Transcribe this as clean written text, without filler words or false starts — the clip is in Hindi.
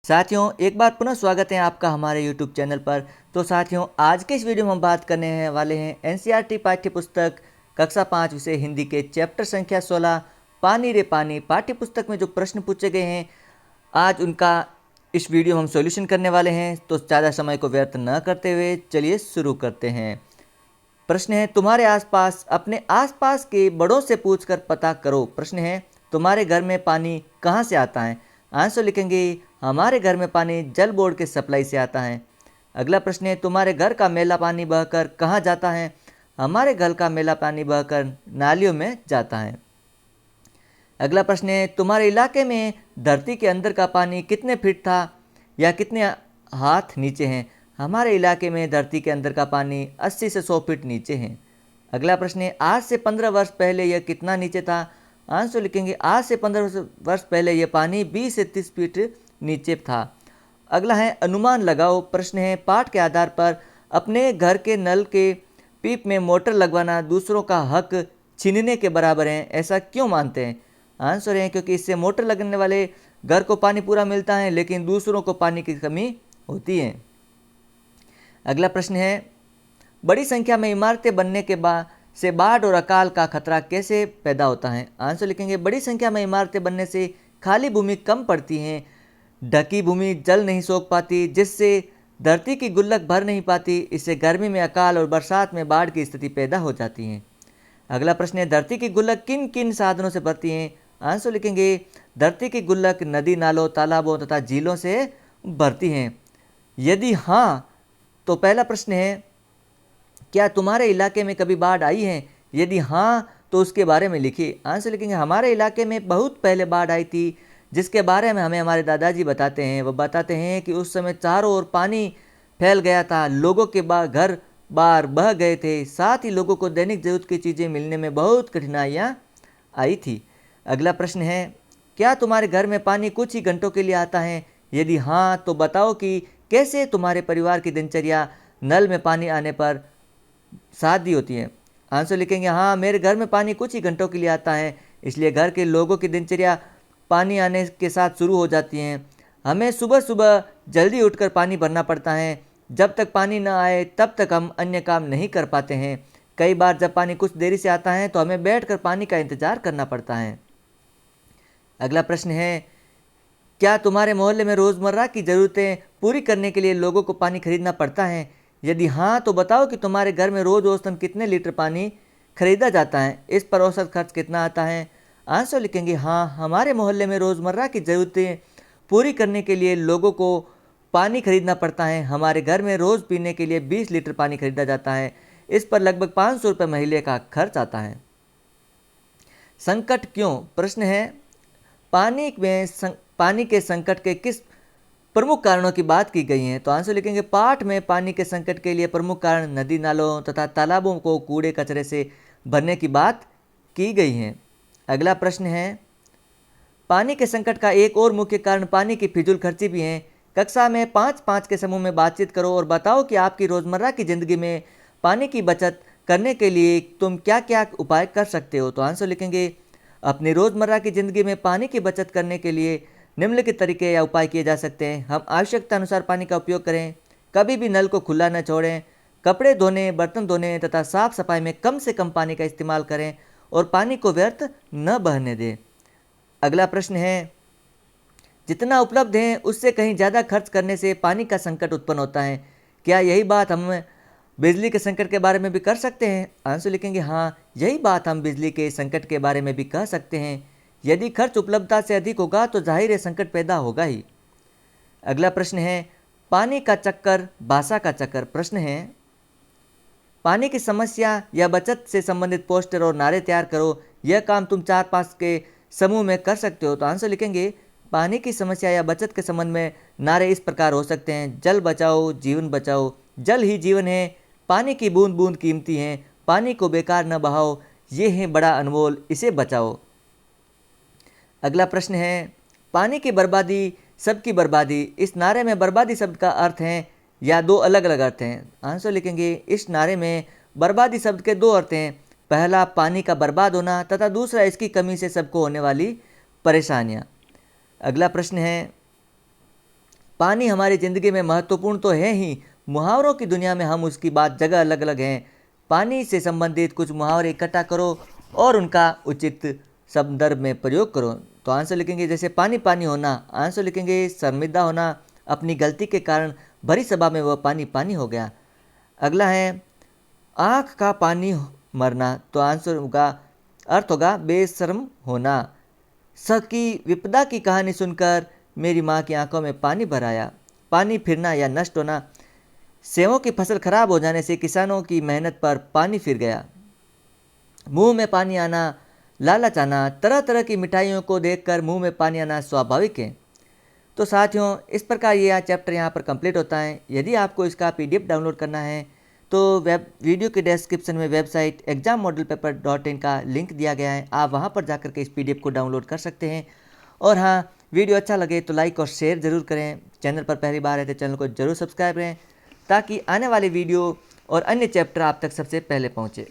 साथियों, एक बार पुनः स्वागत है आपका हमारे यूट्यूब चैनल पर। तो साथियों, आज के इस वीडियो में हम बात करने वाले हैं एनसीईआरटी पाठ्य पुस्तक कक्षा 5 विषय हिंदी के चैप्टर संख्या 16 पानी रे पानी पाठ्य पुस्तक में जो प्रश्न पूछे गए हैं, आज उनका इस वीडियो में हम सॉल्यूशन करने वाले हैं। तो ज़्यादा समय को व्यर्थ न करते हुए चलिए शुरू करते हैं। प्रश्न है, तुम्हारे आसपास अपने आसपास के बड़ों से पूछकर पता करो। प्रश्न है, तुम्हारे घर में पानी कहाँ से आता है? आंसर लिखेंगे, हमारे घर में पानी जल बोर्ड के सप्लाई से आता है। अगला प्रश्न है, तुम्हारे घर का मैला पानी बहकर कहाँ जाता है? हमारे घर का मैला पानी बहकर नालियों में जाता है। अगला प्रश्न है, तुम्हारे इलाके में धरती के अंदर का पानी कितने फीट था या कितने हाथ नीचे हैं? हमारे इलाके में धरती के अंदर का पानी 80 से 100 फीट नीचे है। अगला प्रश्न है, आज से 15 वर्ष पहले यह कितना नीचे था? आंसर लिखेंगे, आज से 15 वर्ष पहले यह पानी 20 से 30 फीट नीचे था। अगला है, अनुमान लगाओ। प्रश्न है, पाठ के आधार पर अपने घर के नल के पीप में मोटर लगवाना दूसरों का हक छीनने के बराबर है, ऐसा क्यों मानते हैं? आंसर है, क्योंकि इससे मोटर लगने वाले घर को पानी पूरा मिलता है, लेकिन दूसरों को पानी की कमी होती है। अगला प्रश्न है, बड़ी संख्या में इमारतें बनने के बाद से बाढ़ और अकाल का खतरा कैसे पैदा होता है? आंसर लिखेंगे, बड़ी संख्या में इमारतें बनने से खाली भूमि कम पड़ती है, ढकी भूमि जल नहीं सोख पाती, जिससे धरती की गुल्लक भर नहीं पाती। इससे गर्मी में अकाल और बरसात में बाढ़ की स्थिति पैदा हो जाती है। अगला प्रश्न है, धरती की गुल्लक किन किन साधनों से भरती है? आंसर लिखेंगे, धरती की गुल्लक नदी नालों तालाबों तथा झीलों से भरती हैं। यदि हाँ तो पहला प्रश्न है, क्या तुम्हारे इलाके में कभी बाढ़ आई है? यदि हाँ तो उसके बारे में लिखिए। आंसर लिखेंगे, हमारे इलाके में बहुत पहले बाढ़ आई थी, जिसके बारे में हमें हमारे दादाजी बताते हैं। वो बताते हैं कि उस समय चारों ओर पानी फैल गया था, लोगों के घर बार बह गए थे, साथ ही लोगों को दैनिक जरूरत की चीज़ें मिलने में बहुत कठिनाइयाँ आई थी। अगला प्रश्न है, क्या तुम्हारे घर में पानी कुछ ही घंटों के लिए आता है? यदि हाँ तो बताओ कि कैसे तुम्हारे परिवार की दिनचर्या नल में पानी आने पर शादी होती है। आंसर लिखेंगे, हाँ, मेरे घर में पानी कुछ ही घंटों के लिए आता है, इसलिए घर के लोगों की दिनचर्या पानी आने के साथ शुरू हो जाती हैं। हमें सुबह सुबह जल्दी उठकर पानी भरना पड़ता है, जब तक पानी न आए तब तक हम अन्य काम नहीं कर पाते हैं। कई बार जब पानी कुछ देरी से आता है तो हमें बैठकर पानी का इंतजार करना पड़ता है। अगला प्रश्न है, क्या तुम्हारे मोहल्ले में रोज़मर्रा की ज़रूरतें पूरी करने के लिए लोगों को पानी खरीदना पड़ता है? यदि हाँ तो बताओ कि तुम्हारे घर में रोज़ औसतन कितने लीटर पानी खरीदा जाता है? इस पर औसत खर्च कितना आता है? आंसर लिखेंगे, हाँ, हमारे मोहल्ले में रोज़मर्रा की ज़रूरतें पूरी करने के लिए लोगों को पानी खरीदना पड़ता है। हमारे घर में रोज़ पीने के लिए 20 लीटर पानी खरीदा जाता है। इस पर लगभग 500 रुपये महीने का खर्च आता है। संकट क्यों? प्रश्न है, पानी के संकट के किस प्रमुख कारणों की बात की गई है? तो आंसर लिखेंगे, पाठ में पानी के संकट के लिए प्रमुख कारण नदी नालों तथा तालाबों को कूड़े कचरे से भरने की बात की गई है। अगला प्रश्न है, पानी के संकट का एक और मुख्य कारण पानी की फिजूल खर्ची भी है। कक्षा में 5-5 के समूह में बातचीत करो और बताओ कि आपकी रोज़मर्रा की ज़िंदगी में पानी की बचत करने के लिए तुम क्या क्या उपाय कर सकते हो? तो आंसर लिखेंगे, अपनी रोज़मर्रा की ज़िंदगी में पानी की बचत करने के लिए निम्नलिखित तरीके या उपाय किए जा सकते हैं। हम आवश्यकता अनुसार पानी का उपयोग करें, कभी भी नल को खुला न छोड़ें, कपड़े धोने, बर्तन धोने तथा साफ सफाई में कम से कम पानी का इस्तेमाल करें और पानी को व्यर्थ न बहने दें। अगला प्रश्न है, जितना उपलब्ध है उससे कहीं ज़्यादा खर्च करने से पानी का संकट उत्पन्न होता है। क्या यही बात हम बिजली के संकट के बारे में भी कर सकते हैं? आंसर लिखेंगे, हाँ, यही बात हम बिजली के संकट के बारे में भी कह सकते हैं। यदि खर्च उपलब्धता से अधिक होगा तो जाहिर है संकट पैदा होगा ही। अगला प्रश्न है, पानी का चक्कर भाषा का चक्कर। प्रश्न है, पानी की समस्या या बचत से संबंधित पोस्टर और नारे तैयार करो। यह काम तुम 4-5 के समूह में कर सकते हो। तो आंसर लिखेंगे, पानी की समस्या या बचत के संबंध में नारे इस प्रकार हो सकते हैं, जल बचाओ जीवन बचाओ, जल ही जीवन है, पानी की बूंद बूंद कीमती है, पानी को बेकार न बहाओ, ये है बड़ा अनमोल, इसे बचाओ। अगला प्रश्न है, पानी की बर्बादी सबकी बर्बादी। इस नारे में बर्बादी शब्द का अर्थ है या दो अलग अलग अर्थ हैं? आंसर लिखेंगे, इस नारे में बर्बादी शब्द के दो अर्थ हैं। पहला, पानी का बर्बाद होना तथा दूसरा, इसकी कमी से सबको होने वाली परेशानियाँ। अगला प्रश्न है, पानी हमारी ज़िंदगी में महत्वपूर्ण तो है ही, मुहावरों की दुनिया में हम उसकी बात जगह अलग अलग हैं। पानी से संबंधित कुछ मुहावरे इकट्ठा करो और उनका उचित संदर्भ में प्रयोग करो। तो आंसर लिखेंगे जैसे पानी पानी होना, आंसर लिखेंगे शर्मिंदा होना, अपनी गलती के कारण भरी सभा में वह पानी पानी हो गया। अगला है आँख का पानी मरना, तो आंसर होगा अर्थ होगा बेशर्म होना। सकी विपदा की कहानी सुनकर मेरी माँ की आंखों में पानी भर आया। पानी फिरना या नष्ट होना, सेवों की फसल खराब हो जाने से किसानों की मेहनत पर पानी फिर गया। मुंह में पानी आना, लालच आना, तरह तरह की मिठाइयों को देखकर मुंह में पानी आना स्वाभाविक है। तो साथियों, इस प्रकार ये चैप्टर यहाँ पर कंप्लीट होता है। यदि आपको इसका PDF डाउनलोड करना है तो वीडियो के डिस्क्रिप्शन में वेबसाइट exammodelpaper.in का लिंक दिया गया है, आप वहाँ पर जाकर के इस PDF को डाउनलोड कर सकते हैं। और हाँ, वीडियो अच्छा लगे तो लाइक और शेयर ज़रूर करें। चैनल पर पहली बार है तो चैनल को ज़रूर सब्सक्राइब करें ताकि आने वाली वीडियो और अन्य चैप्टर आप तक सबसे पहले पहुँचे।